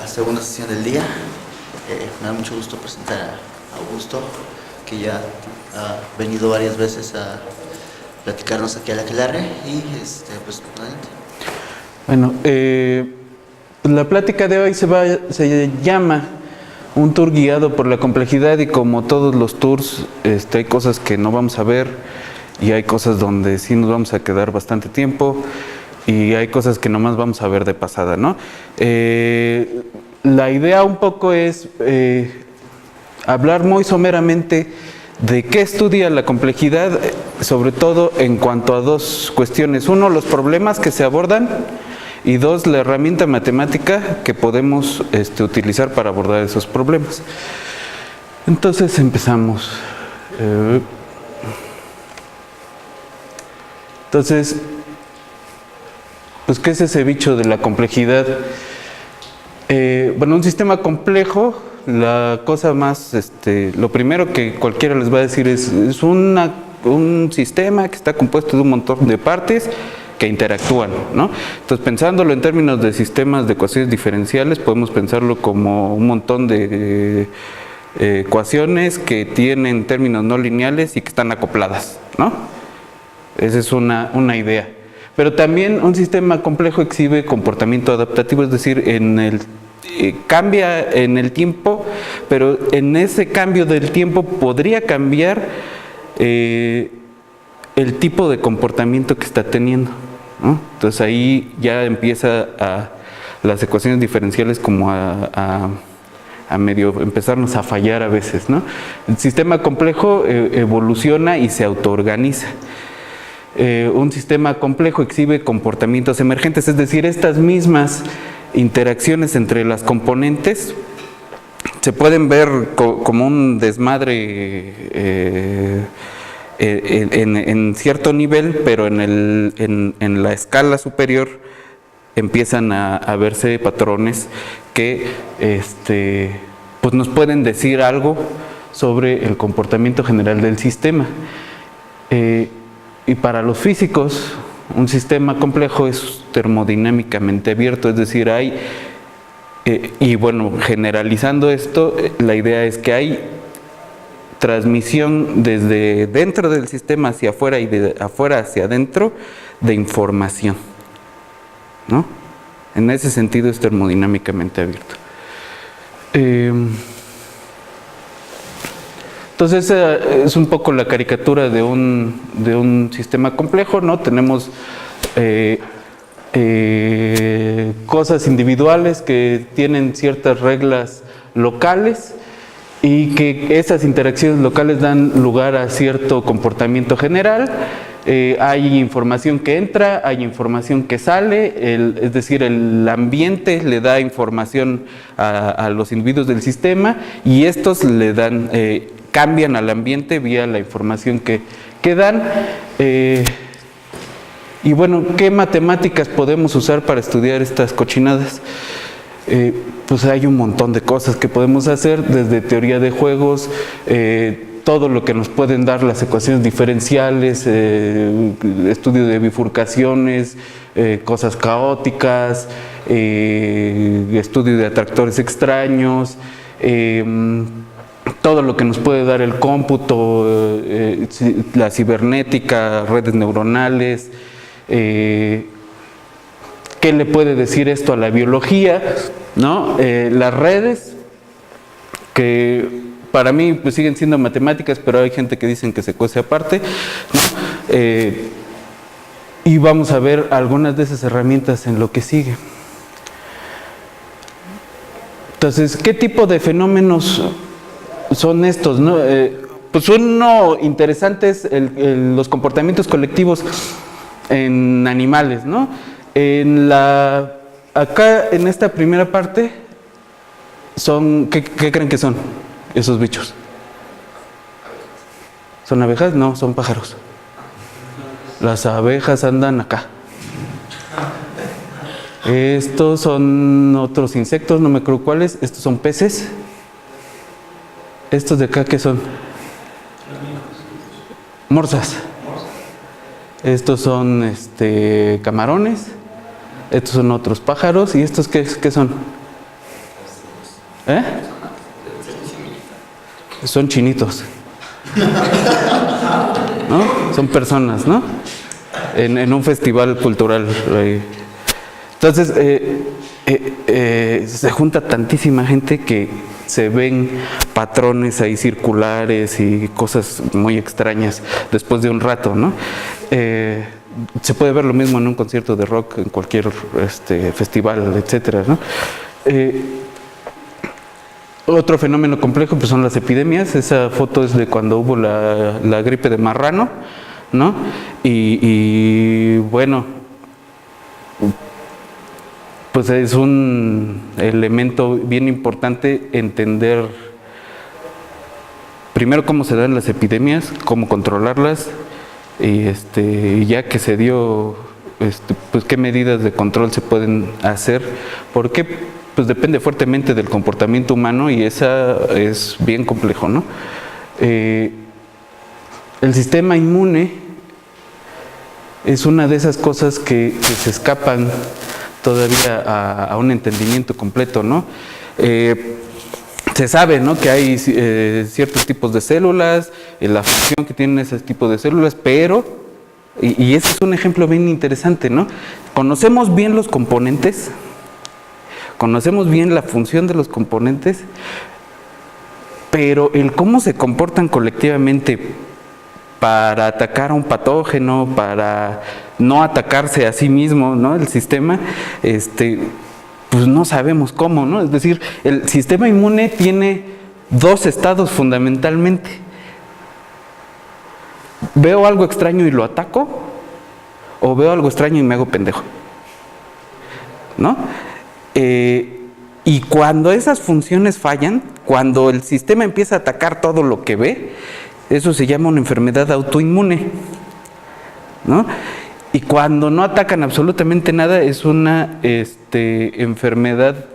la segunda sesión del día. Me da mucho gusto presentar a Augusto, que ya ha venido varias veces a platicarnos aquí a la Aquelarre y pues adelante. Bueno, la plática de hoy se llama un tour guiado por la complejidad, y como todos los tours, hay cosas que no vamos a ver y hay cosas donde sí nos vamos a quedar bastante tiempo y hay cosas que nomás vamos a ver de pasada, ¿no? La idea un poco es hablar muy someramente de qué estudia la complejidad, sobre todo en cuanto a dos cuestiones. Uno, los problemas que se abordan, y dos, la herramienta matemática que podemos utilizar para abordar esos problemas. Entonces empezamos. Entonces, pues, ¿qué es ese bicho de la complejidad? Bueno, un sistema complejo, la cosa más, lo primero que cualquiera les va a decir es un sistema que está compuesto de un montón de partes que interactúan, ¿no? Entonces, pensándolo en términos de sistemas de ecuaciones diferenciales, podemos pensarlo como un montón de ecuaciones que tienen términos no lineales y que están acopladas, ¿no? Esa es una idea. Pero también un sistema complejo exhibe comportamiento adaptativo, es decir, cambia en el tiempo, pero en ese cambio del tiempo podría cambiar el tipo de comportamiento que está teniendo, ¿no? Entonces ahí ya empieza las ecuaciones diferenciales como a medio empezarnos a fallar a veces, ¿no? El sistema complejo evoluciona y se autoorganiza. Un sistema complejo exhibe comportamientos emergentes, es decir, estas mismas interacciones entre las componentes se pueden ver como un desmadre en cierto nivel, pero en la escala superior empiezan a verse patrones que pues nos pueden decir algo sobre el comportamiento general del sistema. Y para los físicos, un sistema complejo es termodinámicamente abierto, es decir, y bueno, generalizando esto, la idea es que hay transmisión desde dentro del sistema hacia afuera y de afuera hacia adentro de información, ¿no? En ese sentido es termodinámicamente abierto. Entonces, es un poco la caricatura de un sistema complejo, ¿no? Tenemos cosas individuales que tienen ciertas reglas locales y que esas interacciones locales dan lugar a cierto comportamiento general. Hay información que entra, hay información que sale, es decir, el ambiente le da información a los individuos del sistema y estos le dan, cambian al ambiente vía la información que dan. Y bueno, ¿qué matemáticas podemos usar para estudiar estas cochinadas? Pues hay un montón de cosas que podemos hacer, desde teoría de juegos, todo lo que nos pueden dar las ecuaciones diferenciales, estudio de bifurcaciones, cosas caóticas, estudio de atractores extraños, todo lo que nos puede dar el cómputo, la cibernética, redes neuronales. ¿Qué le puede decir esto a la biología, ¿no? Las redes, que para mí pues siguen siendo matemáticas, pero hay gente que dicen que se cuece aparte, ¿no? Y vamos a ver algunas de esas herramientas en lo que sigue. Entonces, ¿qué tipo de fenómenos son estos, ¿no? Pues uno interesante es los comportamientos colectivos en animales, ¿no? Acá en esta primera parte son, ¿qué creen que son esos bichos? ¿Son abejas? No, son pájaros. Las abejas andan acá. Estos son otros insectos, no me acuerdo cuáles. Estos son peces. ¿Estos de acá qué son? Morsas. Estos son camarones. Estos son otros pájaros. ¿Y estos qué son? ¿Eh? Son chinitos, ¿no? Son personas, ¿no? En un festival cultural. Entonces, se junta tantísima gente que se ven patrones ahí circulares y cosas muy extrañas después de un rato, ¿no? Se puede ver lo mismo en un concierto de rock, en cualquier festival, etcétera, ¿no? Otro fenómeno complejo pues son las epidemias. Esa foto es de cuando hubo la gripe de marrano, ¿no? Y bueno, pues es un elemento bien importante entender primero cómo se dan las epidemias, cómo controlarlas y ya que se dio, pues qué medidas de control se pueden hacer, porque pues depende fuertemente del comportamiento humano y esa es bien complejo, ¿no? El sistema inmune es una de esas cosas que se escapan todavía a un entendimiento completo, ¿no? Se sabe, ¿no?, que hay ciertos tipos de células, la función que tienen ese tipo de células, pero, y ese es un ejemplo bien interesante, ¿no? Conocemos bien los componentes, conocemos bien la función de los componentes, pero el cómo se comportan colectivamente para atacar a un patógeno, para no atacarse a sí mismo, ¿no?, el sistema, pues no sabemos cómo, ¿no? Es decir, el sistema inmune tiene dos estados fundamentalmente. ¿Veo algo extraño y lo ataco? ¿O veo algo extraño y me hago pendejo? ¿No? Y cuando esas funciones fallan, cuando el sistema empieza a atacar todo lo que ve, eso se llama una enfermedad autoinmune, ¿no? Y cuando no atacan absolutamente nada, es una enfermedad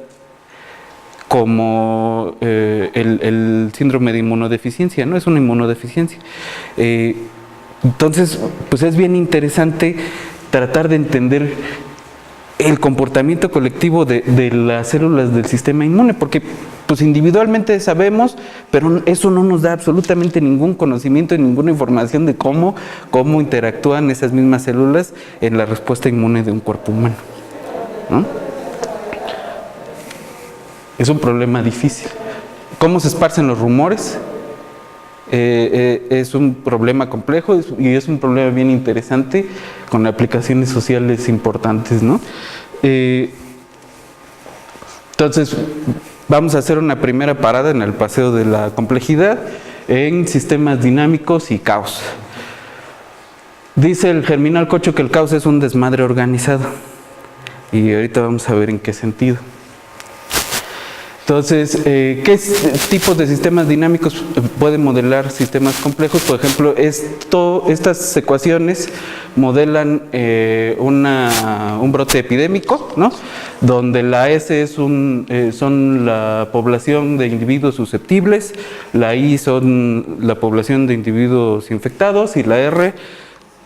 como el síndrome de inmunodeficiencia, ¿no? Es una inmunodeficiencia. Entonces, pues es bien interesante tratar de entender el comportamiento colectivo de las células del sistema inmune, porque pues individualmente sabemos, pero eso no nos da absolutamente ningún conocimiento y ninguna información de cómo interactúan esas mismas células en la respuesta inmune de un cuerpo humano, ¿no? Es un problema difícil. ¿Cómo se esparcen los rumores? Es un problema complejo y es un problema bien interesante con aplicaciones sociales importantes, ¿no? Entonces, vamos a hacer una primera parada en el paseo de la complejidad en sistemas dinámicos y caos. Dice el Germinal Cocho que el caos es un desmadre organizado y ahorita vamos a ver en qué sentido. Entonces, ¿qué tipos de sistemas dinámicos pueden modelar sistemas complejos? Por ejemplo, estas ecuaciones modelan un brote epidémico, ¿no?, donde la S son la población de individuos susceptibles, la I son la población de individuos infectados y la R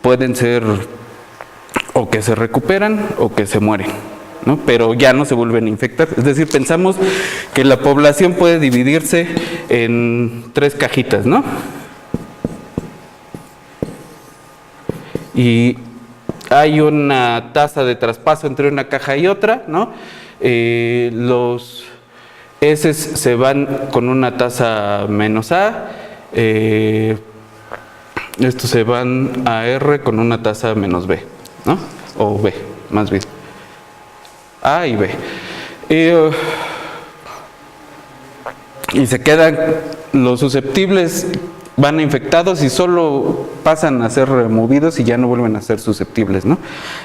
pueden ser o que se recuperan o que se mueren, ¿no?, pero ya no se vuelven a infectar. Es decir, pensamos que la población puede dividirse en tres cajitas, ¿no? Y hay una tasa de traspaso entre una caja y otra, ¿no? Los S se van con una tasa menos A, estos se van a R con una tasa menos B, ¿no? O B, más bien. A y B. Y se quedan los susceptibles, van a infectados y solo pasan a ser removidos y ya no vuelven a ser susceptibles, ¿no?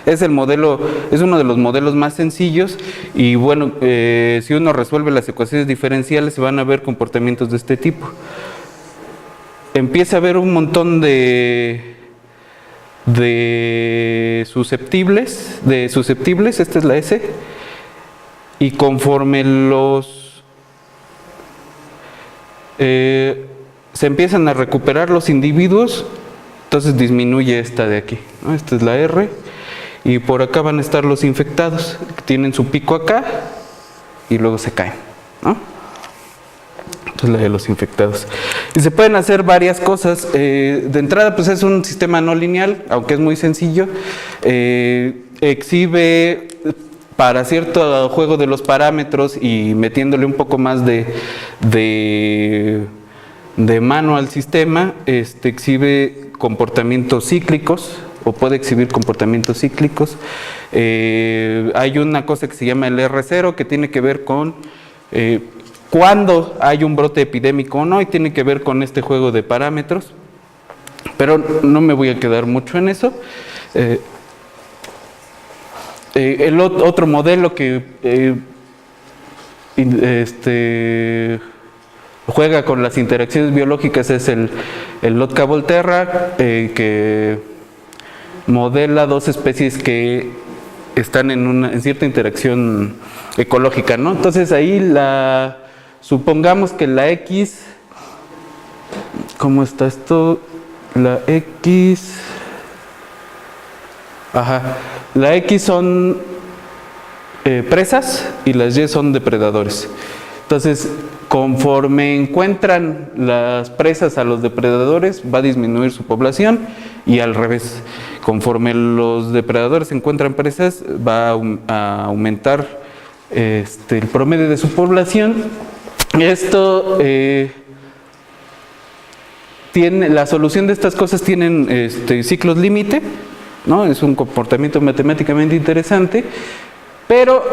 Es el modelo, es uno de los modelos más sencillos y bueno, si uno resuelve las ecuaciones diferenciales se van a ver comportamientos de este tipo. Empieza a haber un montón de susceptibles, esta es la S, y conforme se empiezan a recuperar los individuos, entonces disminuye esta de aquí, ¿no? Esta es la R, y por acá van a estar los infectados, que tienen su pico acá, y luego se caen, ¿no? Es la de los infectados. Y se pueden hacer varias cosas. De entrada, pues es un sistema no lineal, aunque es muy sencillo. Exhibe para cierto juego de los parámetros y metiéndole un poco más de mano al sistema, exhibe comportamientos cíclicos o puede exhibir comportamientos cíclicos. Hay una cosa que se llama el R0 que tiene que ver con cuándo hay un brote epidémico o no, y tiene que ver con este juego de parámetros, pero no me voy a quedar mucho en eso. El otro modelo que juega con las interacciones biológicas es el Lotka-Volterra, que modela dos especies que están en cierta interacción ecológica, ¿no? Entonces ahí supongamos que la X, ¿cómo está esto? La X, la X son presas y las Y son depredadores. Entonces, conforme encuentran las presas a los depredadores, va a disminuir su población, y al revés, conforme los depredadores encuentran presas, va a aumentar el promedio de su población. Esto la solución de estas cosas tienen ciclos límite, ¿no? Es un comportamiento matemáticamente interesante, pero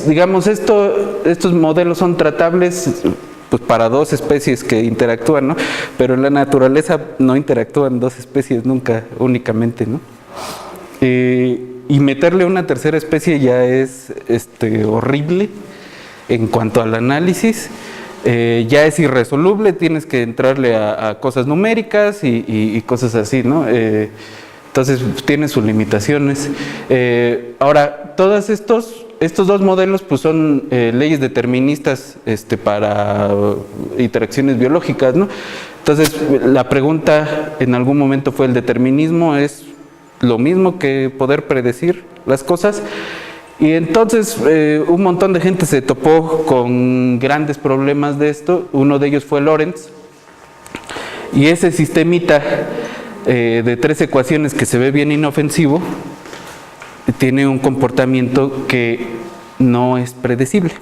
digamos, estos modelos son tratables pues para dos especies que interactúan, ¿no? Pero en la naturaleza no interactúan dos especies nunca únicamente, ¿no? Y meterle una tercera especie ya es horrible en cuanto al análisis. Ya es irresoluble, tienes que entrarle a cosas numéricas y cosas así, ¿no? Entonces tiene sus limitaciones. Ahora, todos estos dos modelos pues son leyes deterministas para interacciones biológicas, ¿no? Entonces la pregunta en algún momento fue: ¿el determinismo es lo mismo que poder predecir las cosas? Y entonces un montón de gente se topó con grandes problemas de esto. Uno de ellos fue Lorentz, y ese sistemita de 3 ecuaciones que se ve bien inofensivo tiene un comportamiento que no es predecible.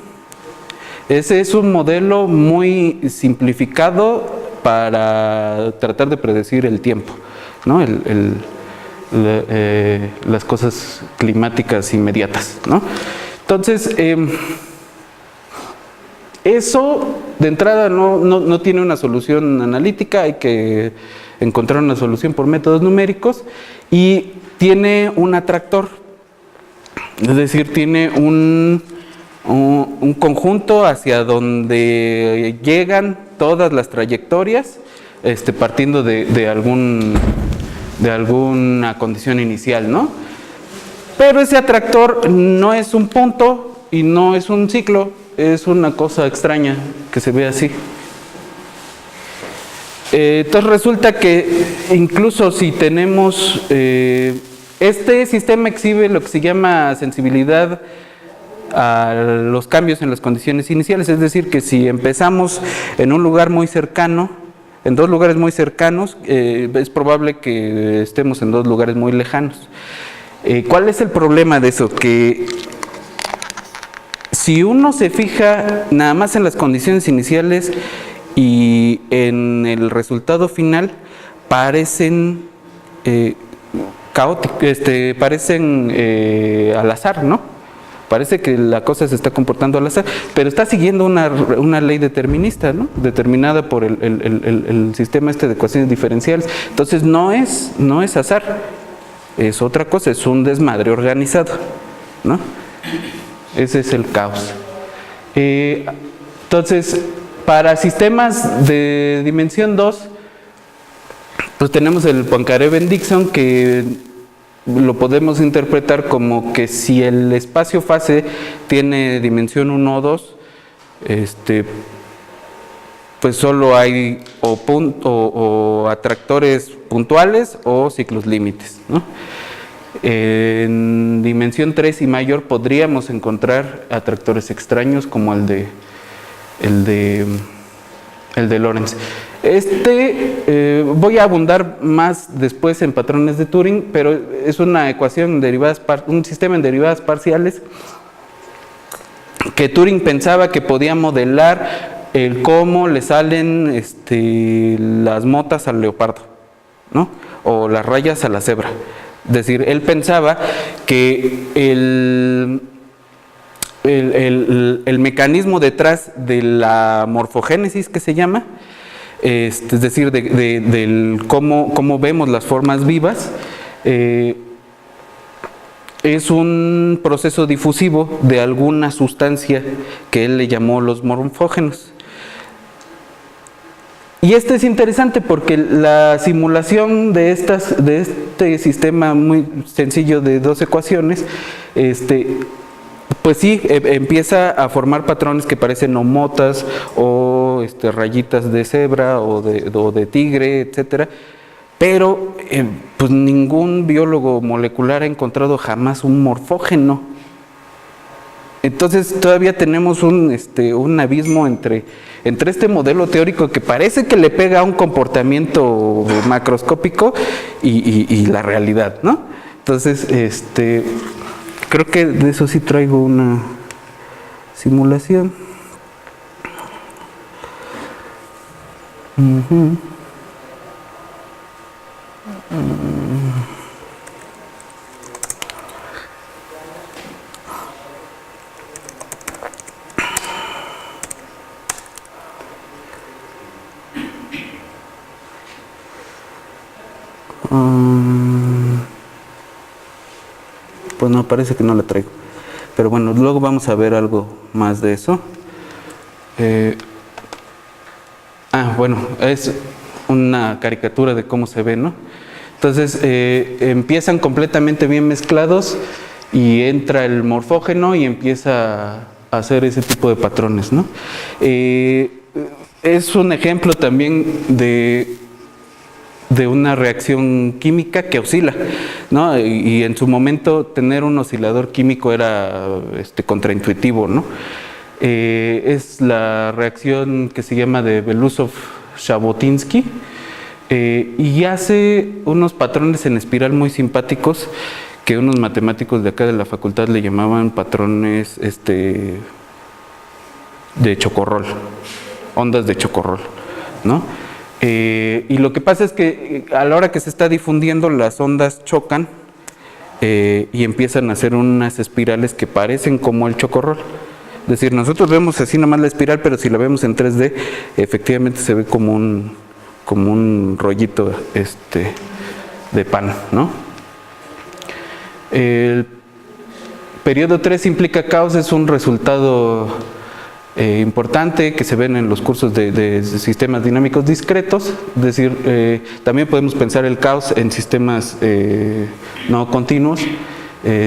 Ese es un modelo muy simplificado para tratar de predecir el tiempo, ¿no? Las cosas climáticas inmediatas, ¿no? Entonces, eso de entrada no tiene una solución analítica, hay que encontrar una solución por métodos numéricos, y tiene un atractor, es decir, tiene un conjunto hacia donde llegan todas las trayectorias, partiendo de alguna condición inicial, ¿no? Pero ese atractor no es un punto y no es un ciclo, es una cosa extraña que se ve así. Entonces resulta que incluso si tenemos este sistema exhibe lo que se llama sensibilidad a los cambios en las condiciones iniciales, es decir, que si empezamos en un lugar muy cercano, en dos lugares muy cercanos, es probable que estemos en dos lugares muy lejanos. ¿Cuál es el problema de eso? Que si uno se fija nada más en las condiciones iniciales y en el resultado final, parecen caóticos, parecen al azar, ¿no? Parece que la cosa se está comportando al azar, pero está siguiendo una ley determinista, ¿no? Determinada por el sistema de ecuaciones diferenciales. Entonces no es azar, es otra cosa, es un desmadre organizado, ¿no? Ese es el caos. Entonces, para sistemas de dimensión 2, pues tenemos el Poincaré-Bendixson, que lo podemos interpretar como que si el espacio-fase tiene dimensión 1 o 2, pues solo hay o atractores puntuales o ciclos límites, ¿no? En dimensión 3 y mayor podríamos encontrar atractores extraños como el de Lorentz. Voy a abundar más después en patrones de Turing, pero es una ecuación en derivadas, un sistema en derivadas parciales que Turing pensaba que podía modelar el cómo le salen las motas al leopardo, ¿no? O las rayas a la cebra. Es decir, él pensaba que el mecanismo detrás de la morfogénesis, que se llama, es decir, del cómo vemos las formas vivas, es un proceso difusivo de alguna sustancia que él le llamó los morfógenos. Y es interesante porque la simulación de este sistema muy sencillo de dos ecuaciones, pues sí, empieza a formar patrones que parecen o motas o rayitas de cebra o de tigre, etcétera. Pero pues ningún biólogo molecular ha encontrado jamás un morfógeno. Entonces todavía tenemos un abismo entre este modelo teórico que parece que le pega a un comportamiento macroscópico y la realidad, ¿no? Entonces, creo que de eso sí traigo una simulación. Pues no, parece que no la traigo. Pero bueno, luego vamos a ver algo más de eso. Bueno, es una caricatura de cómo se ve, ¿no? Entonces, empiezan completamente bien mezclados y entra el morfógeno y empieza a hacer ese tipo de patrones, ¿no? Es un ejemplo también de una reacción química que oscila, ¿no? Y en su momento tener un oscilador químico era contraintuitivo, ¿no? Es la reacción que se llama de Belousov-Zhabotinsky, y hace unos patrones en espiral muy simpáticos que unos matemáticos de acá de la facultad le llamaban patrones de chocorrol, ondas de chocorrol, ¿no? Y lo que pasa es que a la hora que se está difundiendo las ondas chocan y empiezan a hacer unas espirales que parecen como el chocorrol. Es decir, nosotros vemos así nomás la espiral, pero si la vemos en 3D, efectivamente se ve como un rollito de pan, ¿no? El periodo 3 implica caos, es un resultado importante que se ven en los cursos de sistemas dinámicos discretos. Es decir, también podemos pensar el caos en sistemas no continuos,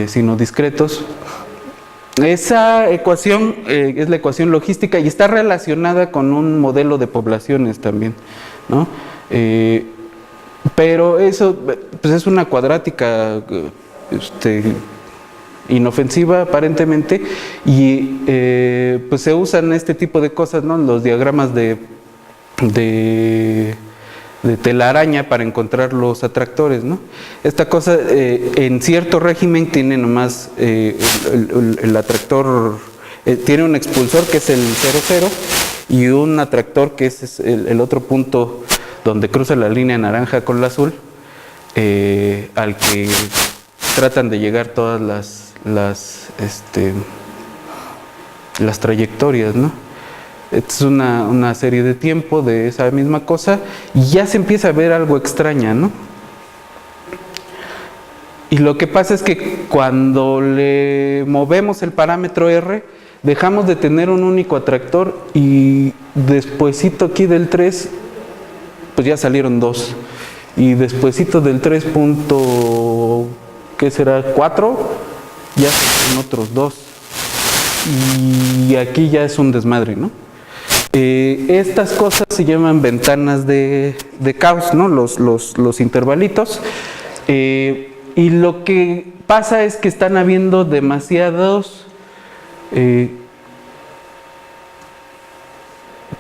sino discretos. Esa ecuación es la ecuación logística y está relacionada con un modelo de poblaciones también, ¿no? Pero eso pues es una cuadrática inofensiva aparentemente, y pues se usan este tipo de cosas, ¿no? Los diagramas de telaraña para encontrar los atractores, ¿no? Esta cosa en cierto régimen tiene nomás el atractor, tiene un expulsor que es el 0,0 y un atractor que es el otro punto donde cruza la línea naranja con la azul, al que tratan de llegar todas las trayectorias, ¿no? Es una serie de tiempo de esa misma cosa y ya se empieza a ver algo extraña, ¿no? Y lo que pasa es que cuando le movemos el parámetro R, dejamos de tener un único atractor y despuesito aquí del 3, pues ya salieron dos. Y despuesito del 3 punto, ¿qué será? 4, ya salieron otros dos. Y aquí ya es un desmadre, ¿no? Estas cosas se llaman ventanas de caos, ¿no? Los intervalitos. Y lo que pasa es que están habiendo demasiados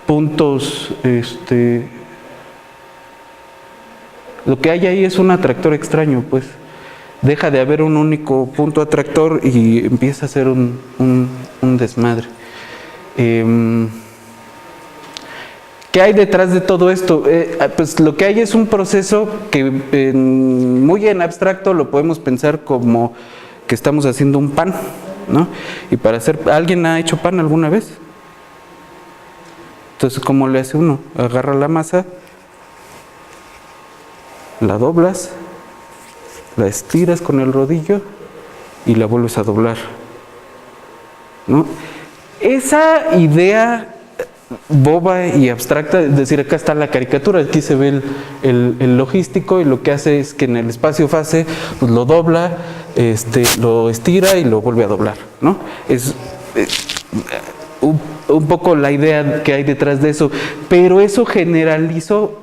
puntos, lo que hay ahí es un atractor extraño, pues. Deja de haber un único punto atractor y empieza a ser un desmadre. ¿Qué hay detrás de todo esto? Pues lo que hay es un proceso que muy en abstracto lo podemos pensar como que estamos haciendo un pan, ¿no? Y para hacer, ¿alguien ha hecho pan alguna vez? Entonces, ¿cómo le hace uno? Agarra la masa, la doblas, la estiras con el rodillo y la vuelves a doblar, ¿no? Esa idea boba y abstracta, es decir, acá está la caricatura, aquí se ve el logístico, y lo que hace es que en el espacio fase pues lo dobla, lo estira y lo vuelve a doblar, ¿no? Es un poco la idea que hay detrás de eso, pero eso generalizó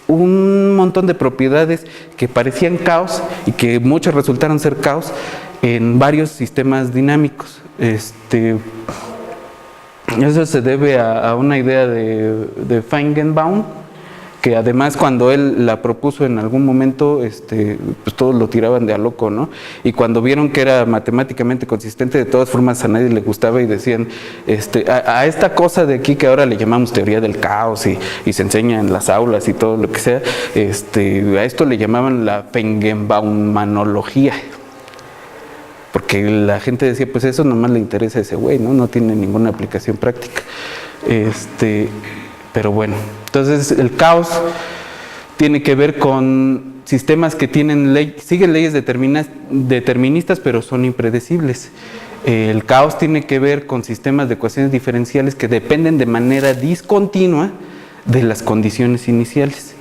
un montón de propiedades que parecían caos y que muchas resultaron ser caos en varios sistemas dinámicos. Eso se debe a una idea de Feigenbaum, que además cuando él la propuso en algún momento, pues todos lo tiraban de a loco, ¿no? Y cuando vieron que era matemáticamente consistente, de todas formas a nadie le gustaba y decían, a esta cosa de aquí que ahora le llamamos teoría del caos y se enseña en las aulas y todo lo que sea, a esto le llamaban la Feigenbaumanología. Porque la gente decía, pues eso nomás le interesa a ese güey, ¿no? No tiene ninguna aplicación práctica. Pero bueno, entonces el caos tiene que ver con sistemas que siguen leyes deterministas, pero son impredecibles. El caos tiene que ver con sistemas de ecuaciones diferenciales que dependen de manera discontinua de las condiciones iniciales.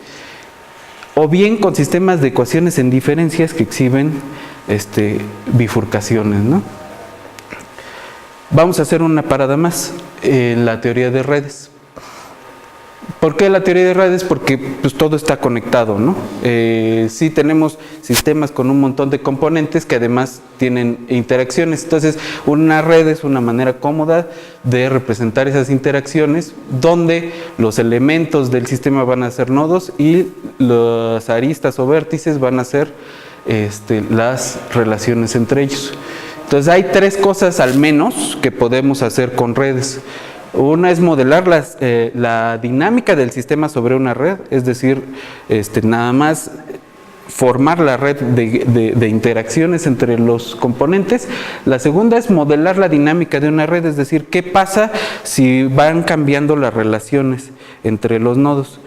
O bien con sistemas de ecuaciones en diferencias que exhiben bifurcaciones, ¿no? Vamos a hacer una parada más en la teoría de redes. ¿Por qué la teoría de redes? Porque pues, todo está conectado, ¿no? Sí tenemos sistemas con un montón de componentes que además tienen interacciones. Entonces, una red es una manera cómoda de representar esas interacciones, donde los elementos del sistema van a ser nodos y las aristas o vértices van a ser las relaciones entre ellos. Entonces, hay tres cosas al menos que podemos hacer con redes. Una es modelar la dinámica del sistema sobre una red, es decir, nada más formar la red de interacciones entre los componentes. La segunda es modelar la dinámica de una red, es decir, qué pasa si van cambiando las relaciones entre los nodos.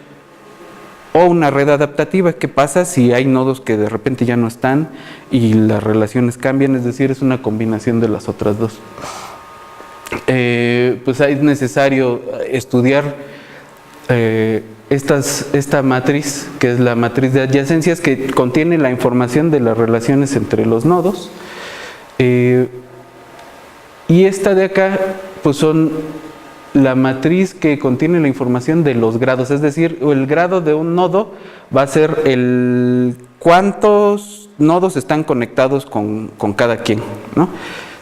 O una red adaptativa, qué pasa si hay nodos que de repente ya no están y las relaciones cambian, es decir, es una combinación de las otras dos. Pues es necesario estudiar esta matriz, que es la matriz de adyacencias, que contiene la información de las relaciones entre los nodos. Y esta de acá, pues son la matriz que contiene la información de los grados, es decir, el grado de un nodo va a ser cuántos nodos están conectados con cada quien, ¿no?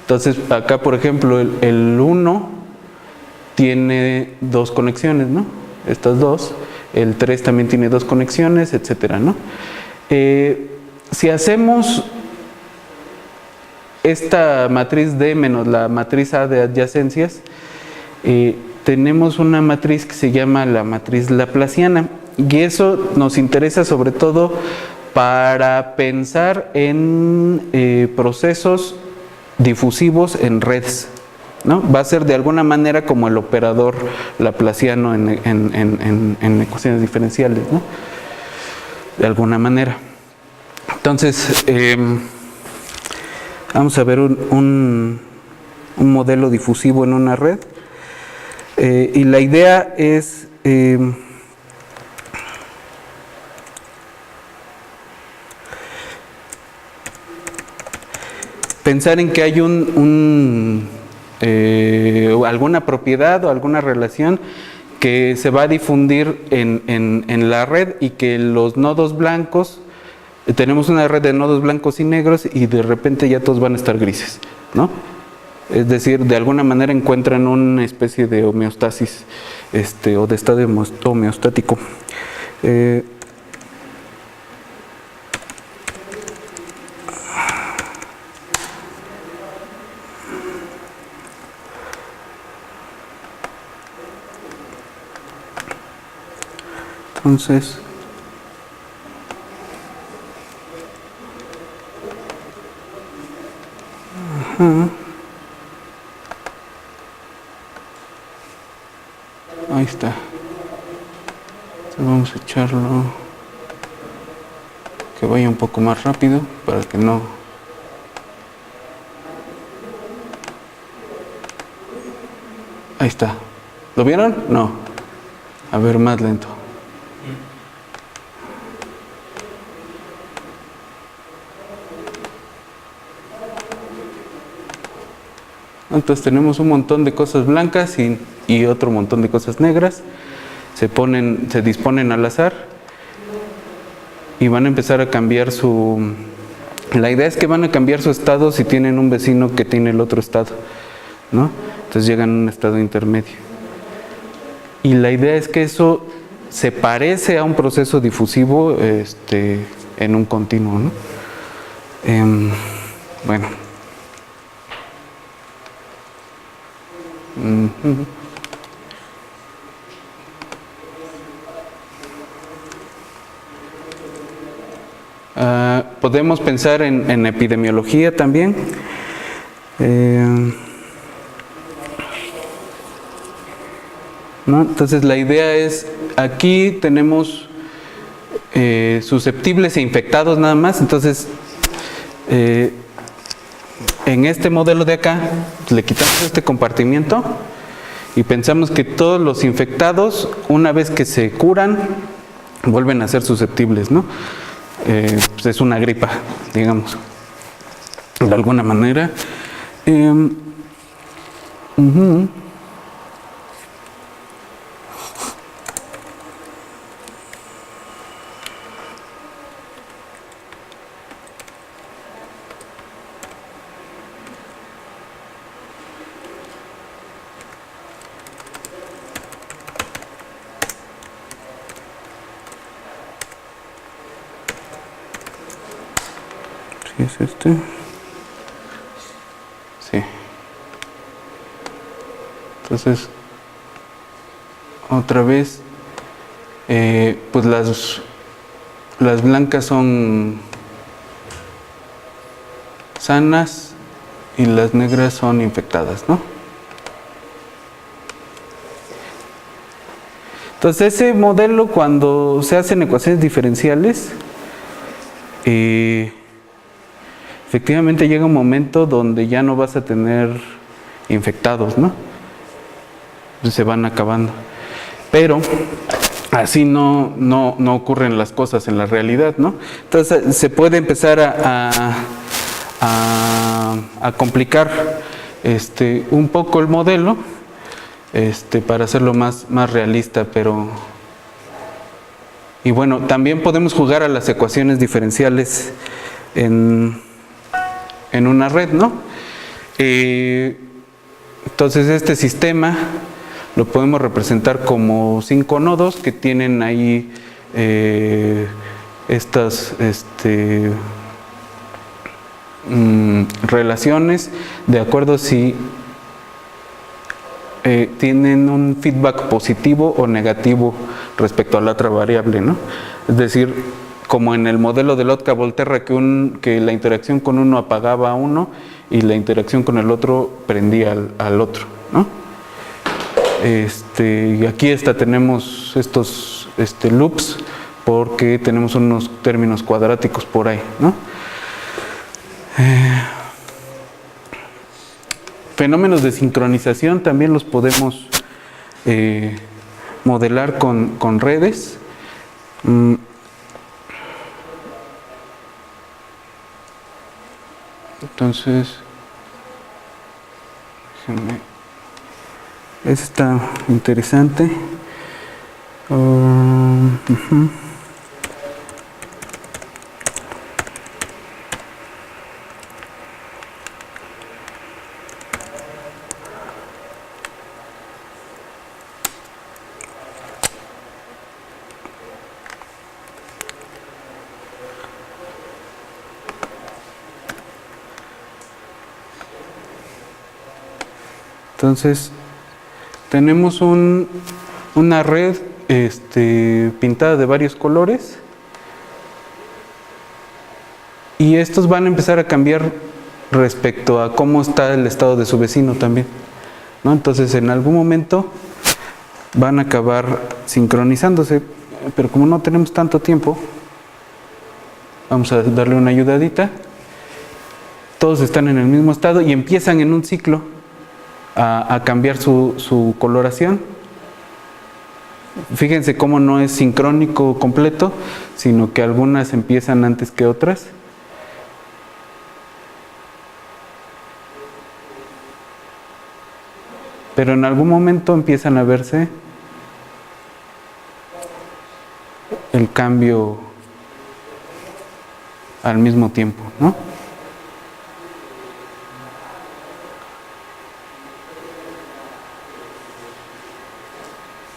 Entonces, acá, por ejemplo, el 1 tiene dos conexiones, ¿no? Estas dos. El 3 también tiene dos conexiones, etcétera, ¿no? Si hacemos esta matriz D menos la matriz A de adyacencias, tenemos una matriz que se llama la matriz laplaciana, y eso nos interesa sobre todo para pensar en procesos difusivos en redes, ¿no? Va a ser de alguna manera como el operador laplaciano en ecuaciones diferenciales, ¿no? De alguna manera. Entonces, vamos a ver un modelo difusivo en una red. Y la idea es pensar en que hay alguna propiedad o alguna relación que se va a difundir en la red y que los nodos blancos tenemos una red de nodos blancos y negros y de repente ya todos van a estar grises, ¿no? Es decir, de alguna manera encuentran una especie de homeostasis o de estado homeostático. Entonces, ahí está. Entonces vamos a echarlo que vaya un poco más rápido para que no. Ahí está. ¿Lo vieron? No. A ver, más lento. Entonces tenemos un montón de cosas blancas y otro montón de cosas negras. Se disponen al azar y van a empezar a cambiar su... La idea es que van a cambiar su estado si tienen un vecino que tiene el otro estado, ¿no? Entonces llegan a un estado intermedio. Y la idea es que eso se parece a un proceso difusivo en un continuo, ¿no? Bueno. Podemos pensar en epidemiología también. ¿No? Entonces la idea es, aquí tenemos susceptibles e infectados nada más. Entonces en este modelo de acá le quitamos este compartimiento y pensamos que todos los infectados, una vez que se curan, vuelven a ser susceptibles, ¿no? Pues es una gripa, digamos, de alguna manera. ¿Sí es este? Sí. Entonces, otra vez, pues las blancas son sanas y las negras son infectadas, ¿no? Entonces ese modelo, cuando se hacen ecuaciones diferenciales, efectivamente llega un momento donde ya no vas a tener infectados, ¿no? Se van acabando. Pero así no ocurren las cosas en la realidad, ¿no? Entonces se puede empezar a complicar un poco el modelo para hacerlo más realista, pero... Y bueno, también podemos jugar a las ecuaciones diferenciales en una red, ¿no? Entonces este sistema lo podemos representar como 5 nodos que tienen ahí estas relaciones de acuerdo si tienen un feedback positivo o negativo respecto a la otra variable, ¿no? Es decir, como en el modelo de Lotka-Volterra, que la interacción con uno apagaba a uno y la interacción con el otro prendía al otro, ¿no? Y aquí tenemos estos loops porque tenemos unos términos cuadráticos por ahí, ¿no? Fenómenos de sincronización también los podemos modelar con redes. Entonces, déjenme. Eso está interesante. Entonces, tenemos una red pintada de varios colores y estos van a empezar a cambiar respecto a cómo está el estado de su vecino también, ¿no? Entonces, en algún momento van a acabar sincronizándose, pero como no tenemos tanto tiempo, vamos a darle una ayudadita. Todos están en el mismo estado y empiezan en un ciclo a cambiar su coloración. Fíjense cómo no es sincrónico completo, sino que algunas empiezan antes que otras. Pero en algún momento empiezan a verse el cambio al mismo tiempo, ¿no?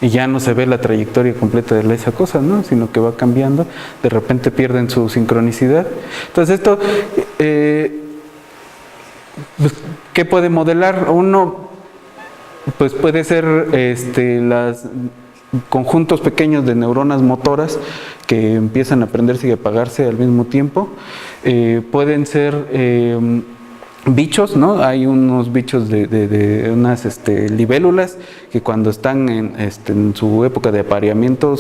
Y ya no se ve la trayectoria completa de esa cosa, ¿no? Sino que va cambiando, de repente pierden su sincronicidad. Entonces esto, ¿qué puede modelar? Uno, pues puede ser los conjuntos pequeños de neuronas motoras que empiezan a prenderse y apagarse al mismo tiempo. Pueden ser bichos, ¿no? Hay unos bichos de unas libélulas que cuando están en su época de apareamiento,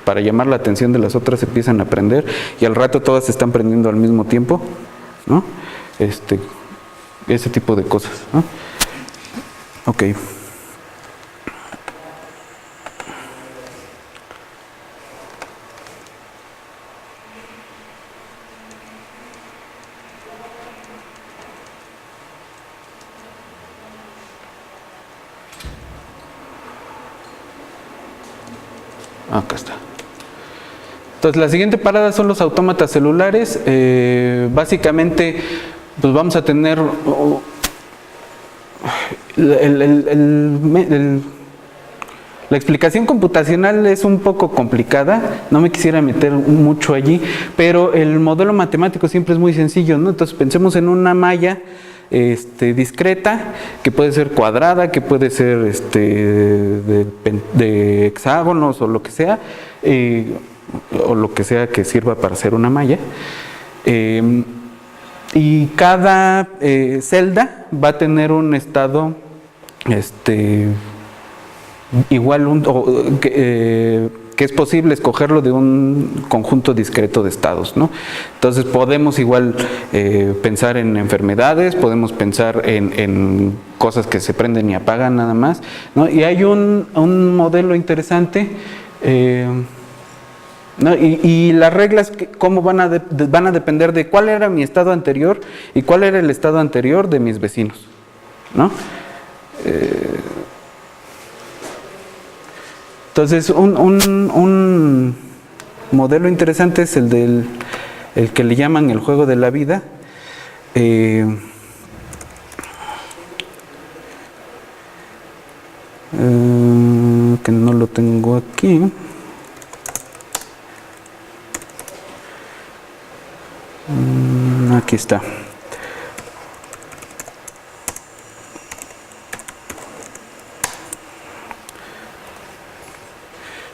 para llamar la atención de las otras, se empiezan a prender y al rato todas se están prendiendo al mismo tiempo, ¿no? Ese tipo de cosas, ¿no? Ok. Acá está. Entonces la siguiente parada son los autómatas celulares. Básicamente pues vamos a tener la explicación computacional es un poco complicada, no me quisiera meter mucho allí, pero el modelo matemático siempre es muy sencillo, ¿no? Entonces pensemos en una malla discreta, que puede ser cuadrada, que puede ser de hexágonos o lo que sea que sirva para hacer una malla. Y cada celda va a tener un estado igual que es posible escogerlo de un conjunto discreto de estados, ¿no? Entonces podemos igual pensar en enfermedades, podemos pensar en cosas que se prenden y apagan nada más, ¿no? Y hay un modelo interesante, ¿no? Y las reglas, ¿cómo van a depender de cuál era mi estado anterior y cuál era el estado anterior de mis vecinos, ¿no? Entonces, un modelo interesante es el que le llaman el juego de la vida. Que no lo tengo aquí. Aquí está.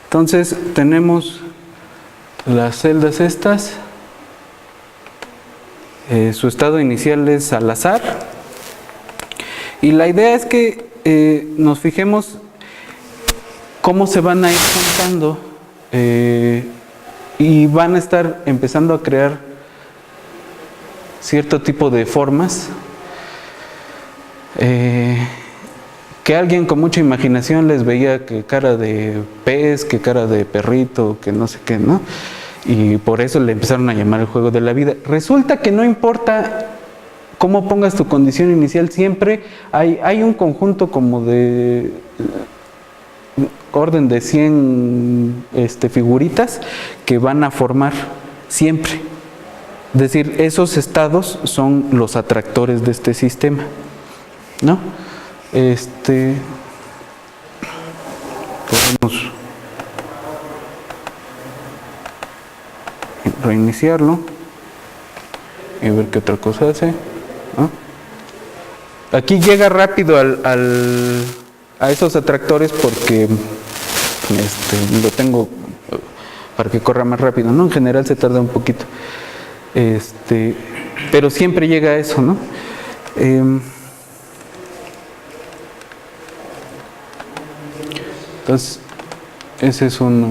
Entonces tenemos las celdas estas, su estado inicial es al azar y la idea es que nos fijemos cómo se van a ir juntando y van a estar empezando a crear cierto tipo de formas que alguien con mucha imaginación les veía que cara de pez, que cara de perrito, que no sé qué, ¿no? Y por eso le empezaron a llamar el juego de la vida. Resulta que no importa cómo pongas tu condición inicial, siempre hay un conjunto como de orden de 100 figuritas que van a formar siempre. Es decir, esos estados son los atractores de este sistema, ¿no? Podemos reiniciarlo y ver qué otra cosa hace, ¿no? Aquí llega rápido a esos atractores porque lo tengo para que corra más rápido, ¿no? En general se tarda un poquito. Pero siempre llega a eso, ¿no? Entonces, esa es una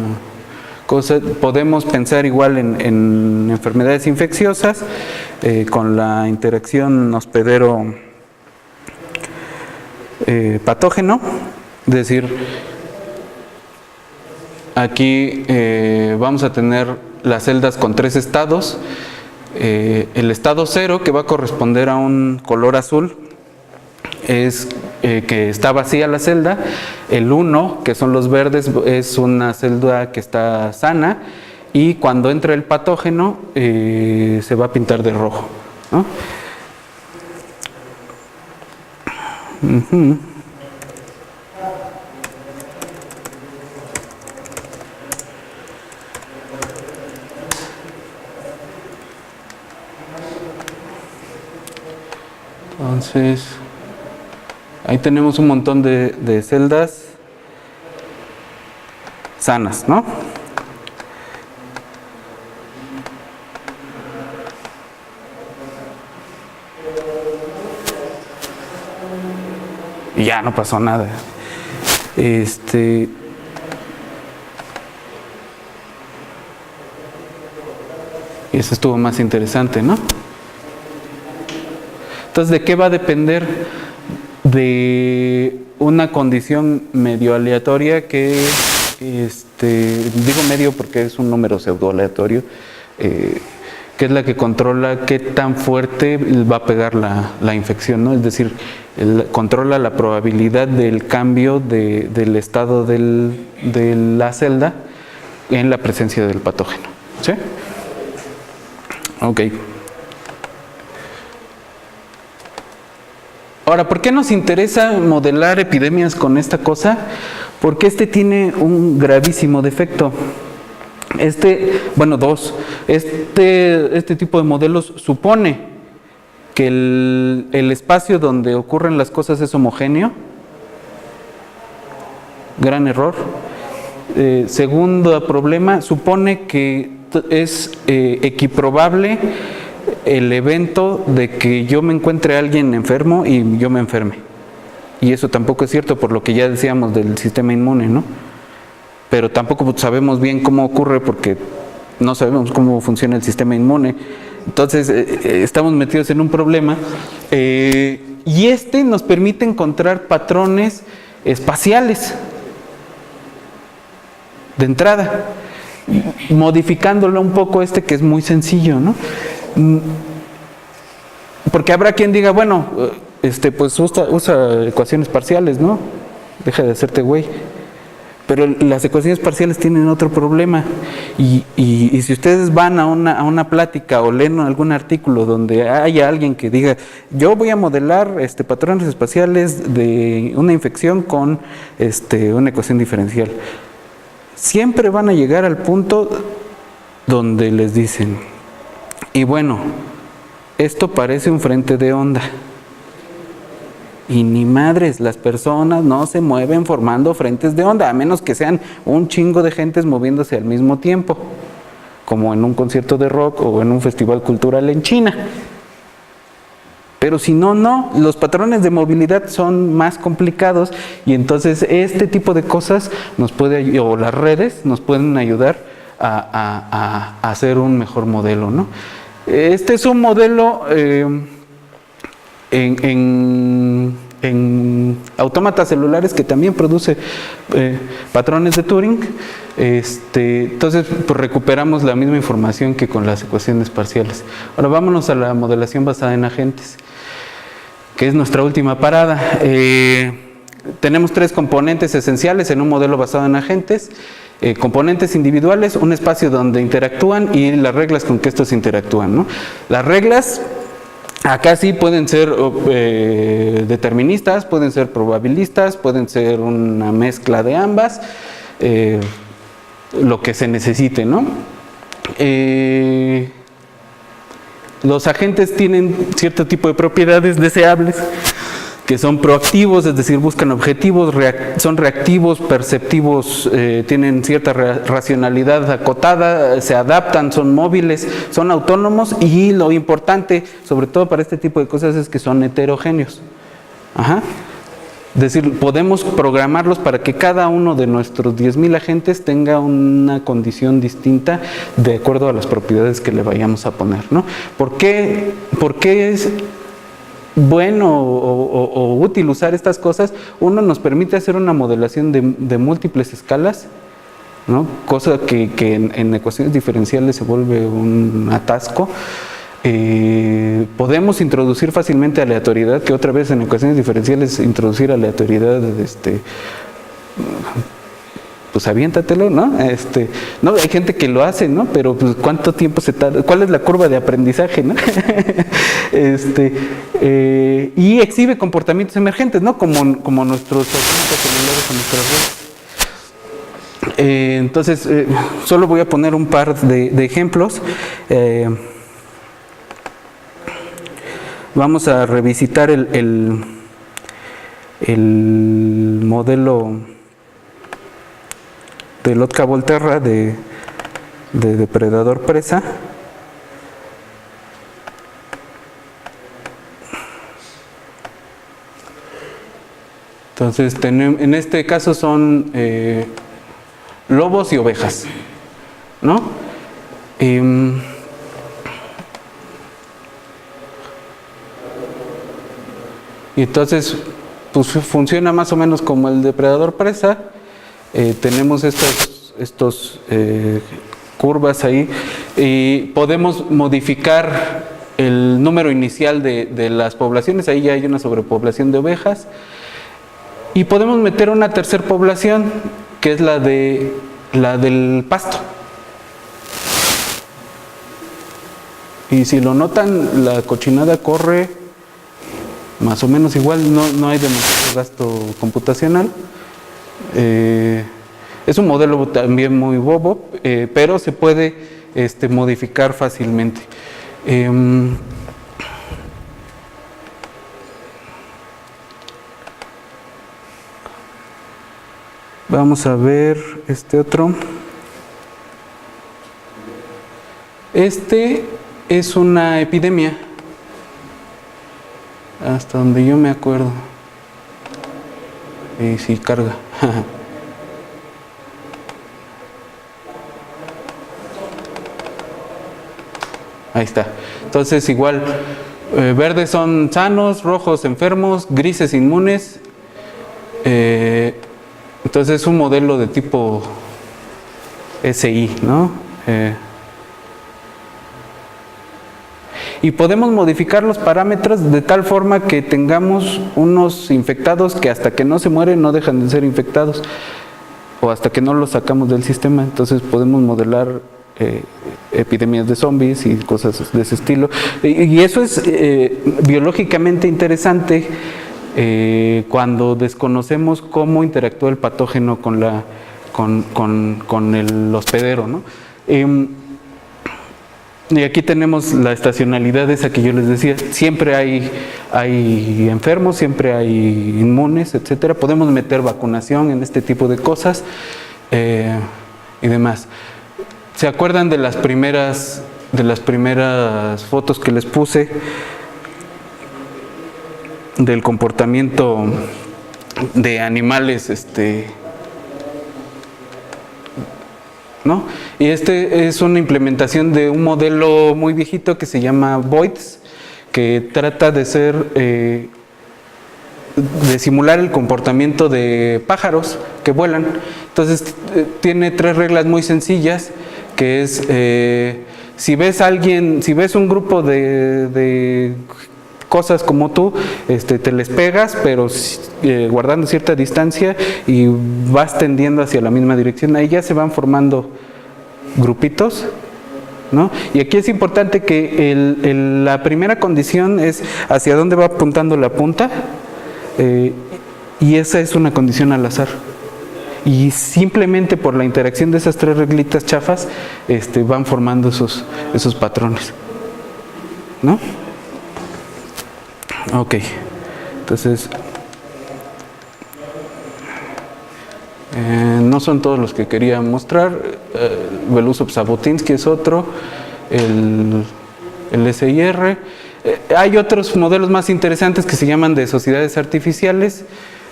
cosa. Podemos pensar igual en enfermedades infecciosas con la interacción hospedero patógeno, es decir, aquí vamos a tener las celdas con 3 estados. El estado 0, que va a corresponder a un color azul, es que está vacía la celda. El 1, que son los verdes, es una celda que está sana, y cuando entra el patógeno se va a pintar de rojo, ¿no? Entonces, ahí tenemos un montón de celdas sanas, ¿no? Y ya no pasó nada. Y eso estuvo más interesante, ¿no? Entonces, ¿de qué va a depender? De una condición medio aleatoria que, digo medio porque es un número pseudo aleatorio, que es la que controla qué tan fuerte va a pegar la infección, ¿no? Es decir, controla la probabilidad del cambio del estado de la celda en la presencia del patógeno, ¿sí? Ok. Ahora, ¿por qué nos interesa modelar epidemias con esta cosa? Porque tiene un gravísimo defecto. Bueno, dos. Este tipo de modelos supone que el espacio donde ocurren las cosas es homogéneo. Gran error. Segundo problema, supone que es equiprobable el evento de que yo me encuentre a alguien enfermo y yo me enferme. Y eso tampoco es cierto, por lo que ya decíamos del sistema inmune, ¿no? Pero tampoco sabemos bien cómo ocurre porque no sabemos cómo funciona el sistema inmune. Entonces, estamos metidos en un problema. Y nos permite encontrar patrones espaciales de entrada, modificándolo un poco que es muy sencillo, ¿no? Porque habrá quien diga, bueno, pues usa ecuaciones parciales, ¿no? Deja de hacerte güey. Pero las ecuaciones parciales tienen otro problema. Y si ustedes van a una plática o leen algún artículo donde haya alguien que diga, yo voy a modelar patrones espaciales de una infección con una ecuación diferencial, siempre van a llegar al punto donde les dicen, y bueno, esto parece un frente de onda. Y ni madres, las personas no se mueven formando frentes de onda, a menos que sean un chingo de gentes moviéndose al mismo tiempo, como en un concierto de rock o en un festival cultural en China. Pero si no, los patrones de movilidad son más complicados, y entonces este tipo de cosas o las redes nos pueden ayudar a hacer un mejor modelo, ¿no? Este es un modelo en autómatas celulares que también produce patrones de Turing. Entonces, pues recuperamos la misma información que con las ecuaciones parciales. Ahora vámonos a la modelación basada en agentes, que es nuestra última parada. Tenemos 3 componentes esenciales en un modelo basado en agentes. Componentes individuales, un espacio donde interactúan y las reglas con que estos interactúan, ¿no? Las reglas acá sí pueden ser deterministas, pueden ser probabilistas, pueden ser una mezcla de ambas, lo que se necesite, ¿no? Los agentes tienen cierto tipo de propiedades deseables que son proactivos, es decir, buscan objetivos, son reactivos, perceptivos, tienen cierta racionalidad acotada, se adaptan, son móviles, son autónomos, y lo importante, sobre todo para este tipo de cosas, es que son heterogéneos. Ajá. Es decir, podemos programarlos para que cada uno de nuestros 10,000 agentes tenga una condición distinta de acuerdo a las propiedades que le vayamos a poner, ¿no? ¿Por qué es bueno o útil usar estas cosas? Uno, nos permite hacer una modelación de múltiples escalas, ¿no? Cosa que en ecuaciones diferenciales se vuelve un atasco. Podemos introducir fácilmente aleatoriedad, que otra vez en ecuaciones diferenciales introducir aleatoriedad, pues aviéntatelo, ¿no? No, hay gente que lo hace, ¿no? Pero pues ¿cuánto tiempo se tarda? ¿Cuál es la curva de aprendizaje, no? Y exhibe comportamientos emergentes, ¿no? Como nuestros auténticos celulares o nuestras redes. Entonces, solo voy a poner un par de ejemplos. Vamos a revisitar el modelo de Lotka-Volterra de depredador-presa. Entonces, en este caso son lobos y ovejas, ¿no? Y entonces, pues funciona más o menos como el depredador presa. Tenemos estos curvas ahí y podemos modificar el número inicial de las poblaciones. Ahí ya hay una sobrepoblación de ovejas. Y podemos meter una tercera población, que es la del pasto. Y si lo notan, la cochinada corre más o menos igual, no hay demasiado gasto computacional. Es un modelo también muy bobo, pero se puede modificar fácilmente. Vamos a ver este otro. Este es una epidemia, hasta donde yo me acuerdo. Y sí, carga. Ahí está. Entonces igual, verdes son sanos, rojos enfermos, grises inmunes. Entonces es un modelo de tipo SI, ¿no? Y podemos modificar los parámetros de tal forma que tengamos unos infectados que hasta que no se mueren no dejan de ser infectados, o hasta que no los sacamos del sistema. Entonces podemos modelar epidemias de zombies y cosas de ese estilo. Y eso es biológicamente interesante cuando desconocemos cómo interactúa el patógeno con el hospedero, ¿no? Y aquí tenemos la estacionalidad esa que yo les decía. Siempre hay enfermos, siempre hay inmunes, etcétera. Podemos meter vacunación en este tipo de cosas y demás. ¿Se acuerdan de las primeras fotos que les puse del comportamiento de animales, ¿no? Y es una implementación de un modelo muy viejito que se llama Boids, que trata de simular el comportamiento de pájaros que vuelan. Entonces tiene 3 reglas muy sencillas, que es si ves un grupo de cosas como tú, te les pegas, pero guardando cierta distancia, y vas tendiendo hacia la misma dirección. Ahí ya se van formando grupitos, ¿no? Y aquí es importante que la primera condición es hacia dónde va apuntando la punta, y esa es una condición al azar. Y simplemente por la interacción de esas 3 reglitas chafas, van formando esos patrones, ¿no? Ok. Entonces, no son todos los que quería mostrar. Belousov-Zhabotinsky es otro, el SIR. Hay otros modelos más interesantes que se llaman de sociedades artificiales.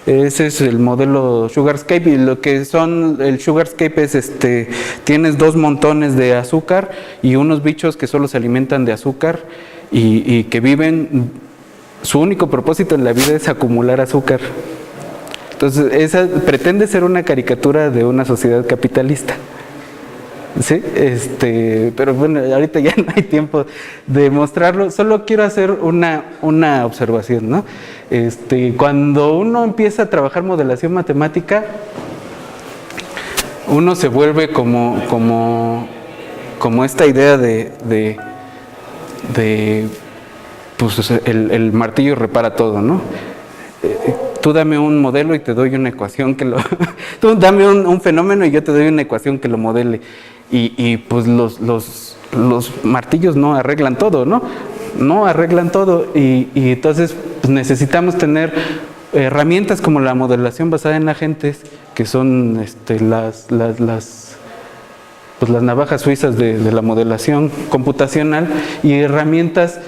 Ese es el modelo Sugarscape, y lo que son el Sugarscape es tienes dos montones de azúcar y unos bichos que solo se alimentan de azúcar y que viven, su único propósito en la vida es acumular azúcar. Entonces, esa pretende ser una caricatura de una sociedad capitalista. Sí, pero bueno, ahorita ya no hay tiempo de mostrarlo. Solo quiero hacer una observación, ¿no? Cuando uno empieza a trabajar modelación matemática, uno se vuelve como esta idea de pues el martillo repara todo, ¿no? Tú dame un modelo y te doy una ecuación que lo... Tú dame un fenómeno y yo te doy una ecuación que lo modele. Y pues los martillos no arreglan todo, ¿no? No arreglan todo. Y entonces pues necesitamos tener herramientas como la modelación basada en agentes, que son las navajas suizas de la modelación computacional, y herramientas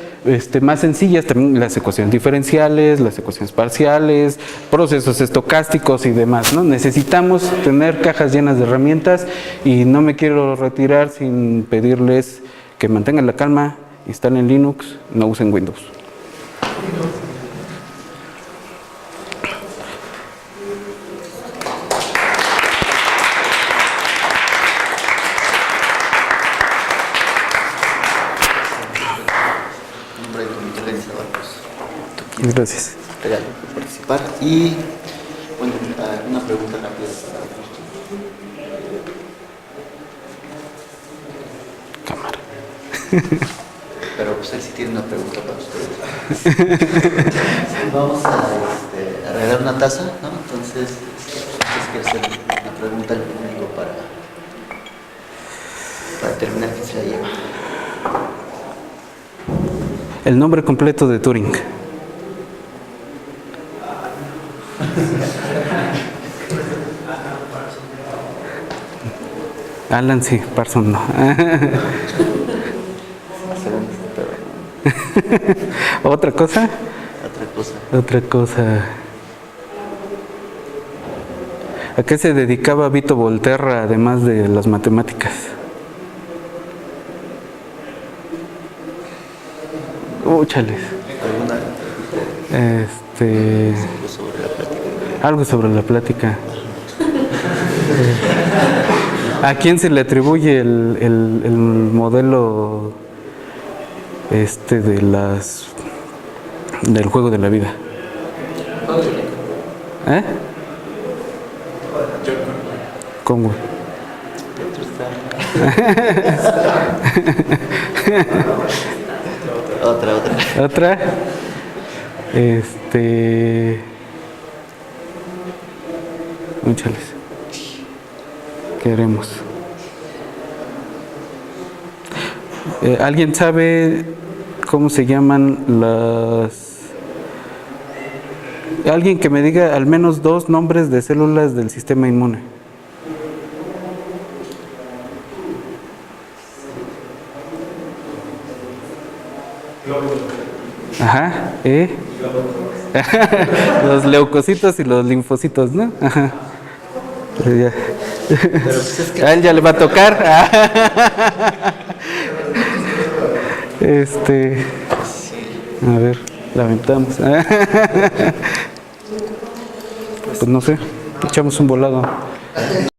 más sencillas, también las ecuaciones diferenciales, las ecuaciones parciales, procesos estocásticos y demás, ¿no? Necesitamos tener cajas llenas de herramientas, y no me quiero retirar sin pedirles que mantengan la calma, instalen Linux, no usen Windows. Gracias. Regalo por participar. Y bueno, una pregunta rápida para Cámara. Pero pues él sí tiene una pregunta para ustedes. Vamos a regalar una taza, ¿no? Entonces, quiero hacer una pregunta al público para terminar, ¿quién se la lleva? El nombre completo de Turing. Alan, sí, Parsons no. ¿Otra cosa? Otra cosa. ¿A qué se dedicaba Vito Volterra además de las matemáticas? Chales. Algo sobre la plática. ¿A quién se le atribuye el modelo del juego de la vida? ¿Cómo? Otra. Muchales. ¿Qué haremos? ¿Alguien sabe cómo se llaman las... Alguien que me diga al menos 2 nombres de células del sistema inmune? Ajá, los leucocitos y los linfocitos, ¿no? Ajá. Ya. A él ya le va a tocar. A ver, la aventamos. Pues no sé, echamos un volado.